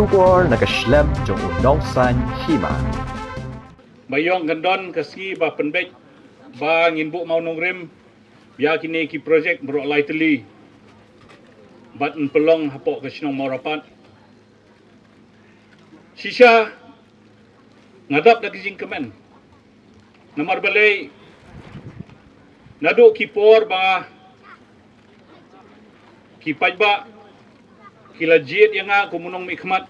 bersyukur nak keslem jong nongsan hima. Bayong gandon kasi ba penbek ba nginbu mau nongrim biar kini ki projek bro lightly bat pelong hapok ke sinong mau rapat sisa ngadap dak jing kemen namar balai nado ki por ba ki pajba kilajit yang aku munong mikmat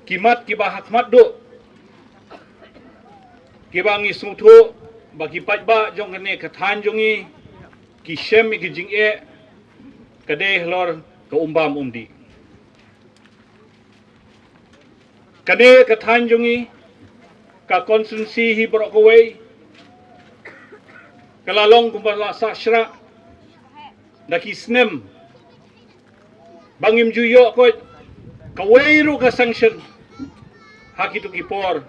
kimat kiba hakmat do kiba ngi sungtho bagi pajba jong kene kathan jongi ki shem ki jing e kade hlor ka umbam umdi kade kathan jongi ka konsensi hi brok away kalalong kumbala sashra daki snem bangim juyo ko kawairu ka sanction haki tu kipor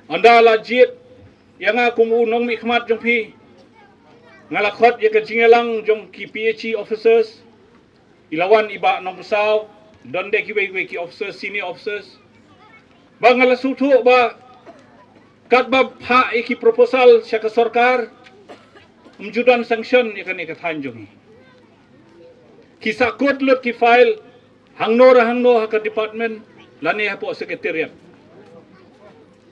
anda lajit yang aku unong mikmat jong pi ngalakot ya kejingelang jong ki PhD officers ilawan iba nong pesau donde ki we ki officers senior officers bangala sutu ba kat ba ha iki proposal sya ka sarkar umjudan sanction ya kan ikat hanjong kisah kod lut ki file hangno haka department lani hapo sekretariat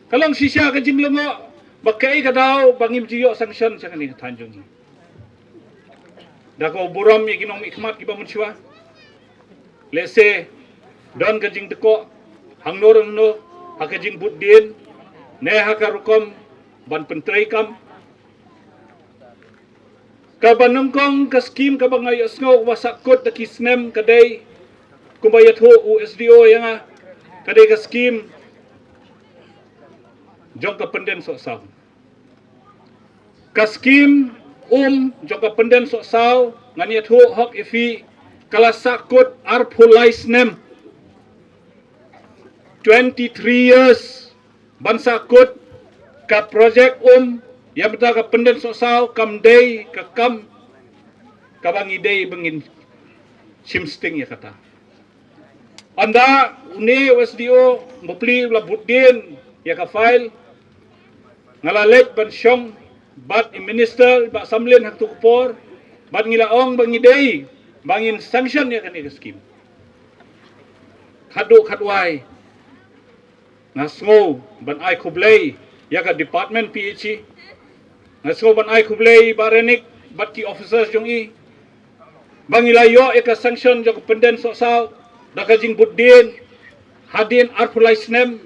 kalong sisya ka jinglongo bakai ka daw bangim jiyo sanction sa kani tanjong dako buram ya ginong ikmat ki bamunsiwa lese don ka jing deko hangno haka jing budin ne haka rukom ban pentrai kam kabanungkong ka scheme ka bangayos ngo wasakot na kisnem kaday kumbayat ho USDO yang kaday ka scheme jong ka penden so saw ka scheme jong ka penden so saw nganiat ho hok ifi kalasakot arpulais nem 23 years bansakot ka project yang betul ke penden sosau kam day ke kam kabangi day bengin simsting ya kata anda uni USDO mupli la budin ya ka file ngalalek ban syong bat minister ba samlin hak tukpor bat ngilaong bangi day bangin sanction ya kan scheme khadwai ngasngo ban ai kublay ya ka department PhD ngasoban ay kublay barenik bat ki officers jong i bangilayo eka sanction jong penden so saw dakajing budin hadin arpulai snem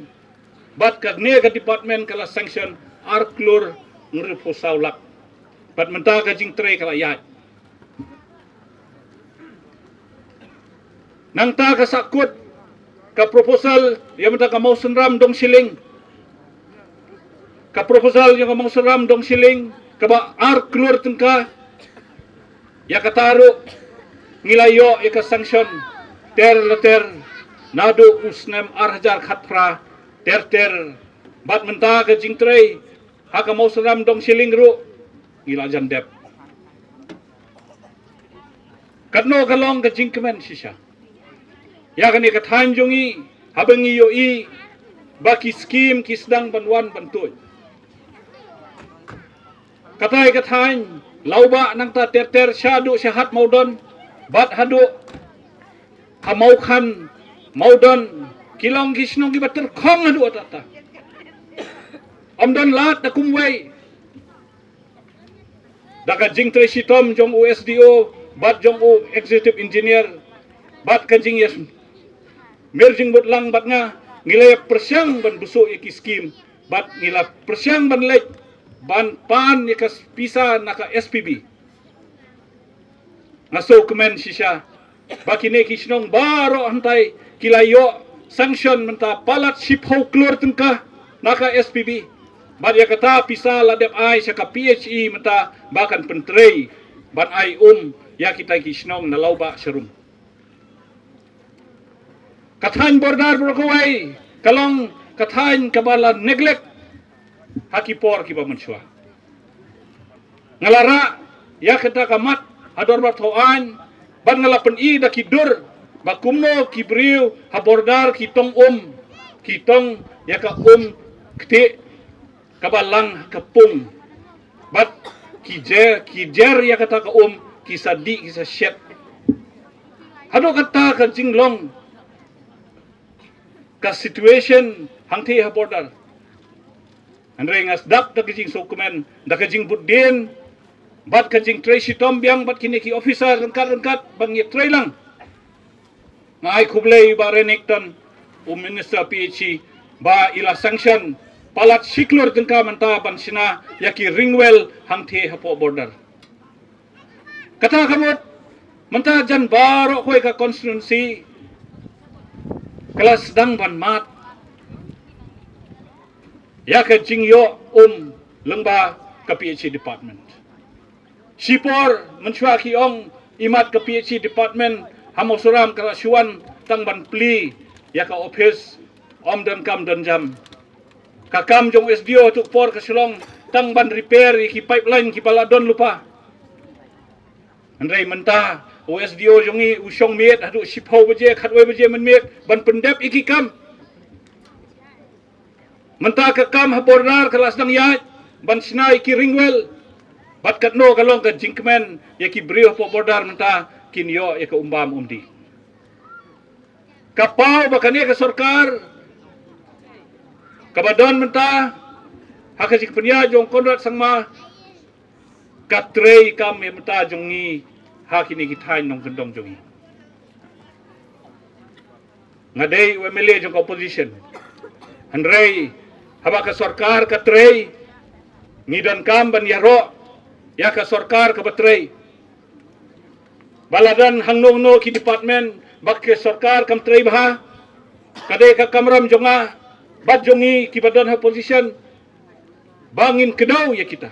bat kagne ka department kala sanction arklur ngrepo sawlak bat menta kajing tre kala yat nang ta kasakut ka proposal yang menta ka motion ram dong siling ka proposal yang ngomong seram dong siling kaba keluar tengka ya kataru ngilayo ika sanction ter nado usnem arhajar khatra ter bat menta ke jingtrei haka mau seram dong siling ru ngila jandep kadno kalong ke jingkemen sisa ya kan ika tanjongi habengi yo i baki skim kisdang banwan bantuy katay lauba nang ta ter syadu syahat maudon bat hadu hamaukan maudon kilong kisnong ki bater khong hadu atata amdon lat na kumway daka jing tre sitom jong USDO bat jong executive engineer bat kajing yes merjing butlang bat nga ngilay persyang ban buso iki skim bat ngila persyang ban lek ban pan ikas pisa naka SPB ngaso kemen sisya bakine kisnong baro antay kilayo sanction menta palat sipho klur tengka naka SPB bat ya kata pisa ladep ay sa ka PHE menta bakan pentrei ban ay ya kita kisnong nalauba serum kathan bordar brokowai kalong kathan kabala neglect hakipor kiba mensua ngalara ya kita kamat hador batoan ban ngalapan i da kidur bakumno kibriu habordar kitong kitong ya ka kti kabalang kapung bat kijer ya kata ka kisadi kisa syet hado kata ka jinglong ka situation hangti habordar andre ngasdak da kijing dokumen da kijing budin bat kijing Tracy Tombyang bat kini ki officer rengkat bang tray lang ngai kublay ba renekton minister PHC ba ila sanction palat siklor tengka manta ban sina yaki ringwell hangte hapo border kata kamot manta jan baro koy ka constituency kelas dang ban mat yaka jingyo lengba ka PHC department sipor menchua ki ong imat ka PHC department hamosuram kala syuan tang ban pli yaka office dan kam dan jam kakam jong SDO tuk por ke Silong tang ban repair ki pipeline ki paladon lupa andai menta OSDO jongi usong miet hadu sipau beje khatwai beje men miet ban pendep iki kam menta kakam habordar kelas dang yat ban sinai ki ringwell bat katno kalong ka jingkmen ya ki brio po bordar menta kinyo ya ka umbam umdi kapau bakane ka sarkar kabadon menta hakajik penya jong konrat sangma katrei kam menta jongi hakini kitain nong gendong jongi ngadei MLA jong opposition handrei haba ka sarkar katrei ngidan kam ban yaro ya ka sarkar ka batrei baladan hangnong no ki department bak ke sarkar kam trei bah kadai ka kamram jonga bat jongi kibadan opposition bangin kedau ya kita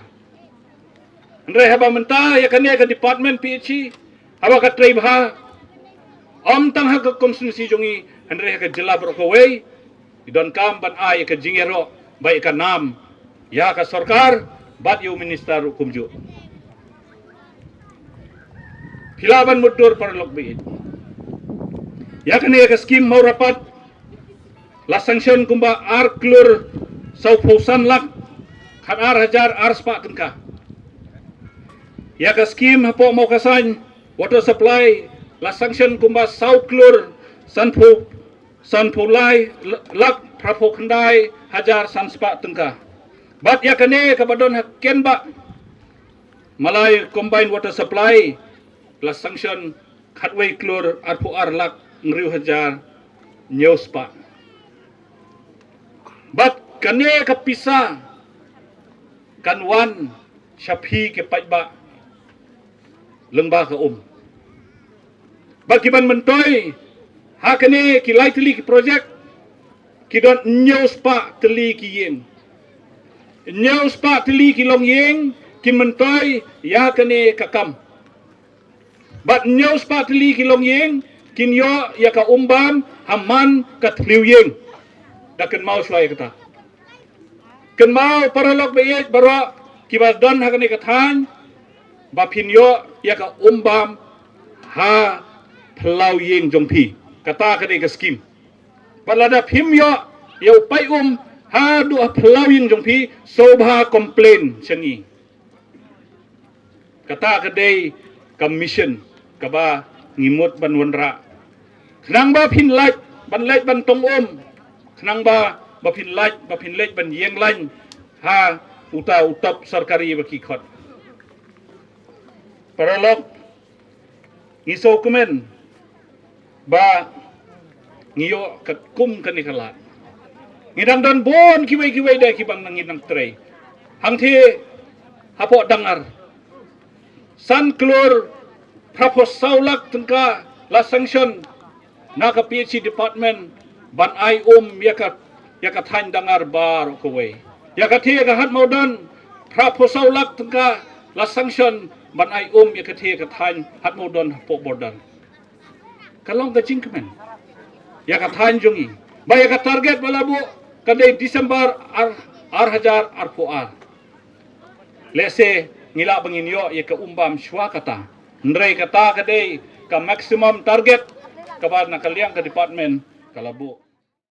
andre haba menta ya kania ka department PHC haba ka tray bah tang ha ka konstitusi jongi andre ka jela bro ko way idon kam ban ay ka jingero bai ka nam ya ka sarkar bat yu minister hukum ju Hilaban mudur parlok biit ya kania ka skim mau rapat la sanction kumba klur sau pausan lak khat hajar spa tengka ya ka skim hapo mau kasan water supply la sanction kumba sau klur sanpo lai lak prapo kandai hajar spa tengka bat ya kane kabadon haken ba malai combined water supply la sanction khatway klur arpo lak ngriu hajar spa bat kane kapisa kanwan syaphi ke pajba lengba ka bat kiban mentoy ha kane kilai teli ki project kidon spa teli ki yeng spa teli ki long yeng kin mentoy ya kane kakam bat spa teli ki long yeng kin yo ya ka umbam haman ka tliu yeng daken mau suai kata ken mau paralok beit bara kibasdan hakani kathan bapin yo ya ka umbam ha plau yeng jongpi kata kani ka skim palada phim yo ya upai ha du plau yeng jongpi sobha complain changi kata kadai commission kaba ngimut ban wanra nang ba phin lait ban tong senang ba bapin lej ban yeng lain ha utap sarkari baki khot paralok ngiso kumen ba ngiyo kum kani kalat ngidang dan bon kiwai da kibang nangin tray hangthi hapo dangar san klur propos saulak tengka la sanction na ka PHC department ban ai yaka thain dangar bar ko we yaka thia ka hat modan proposal lak tengka la sanction ban ai yaka thia ka thain hat modan po bordan kalong ka jingkmen yaka thain jongi ba yaka target balabu kadai Disember hajar po lese ngila bangin yo yaka umbam shwa kata ndrei kata kadai ka maximum target kapan nakaliang ka department kalabo.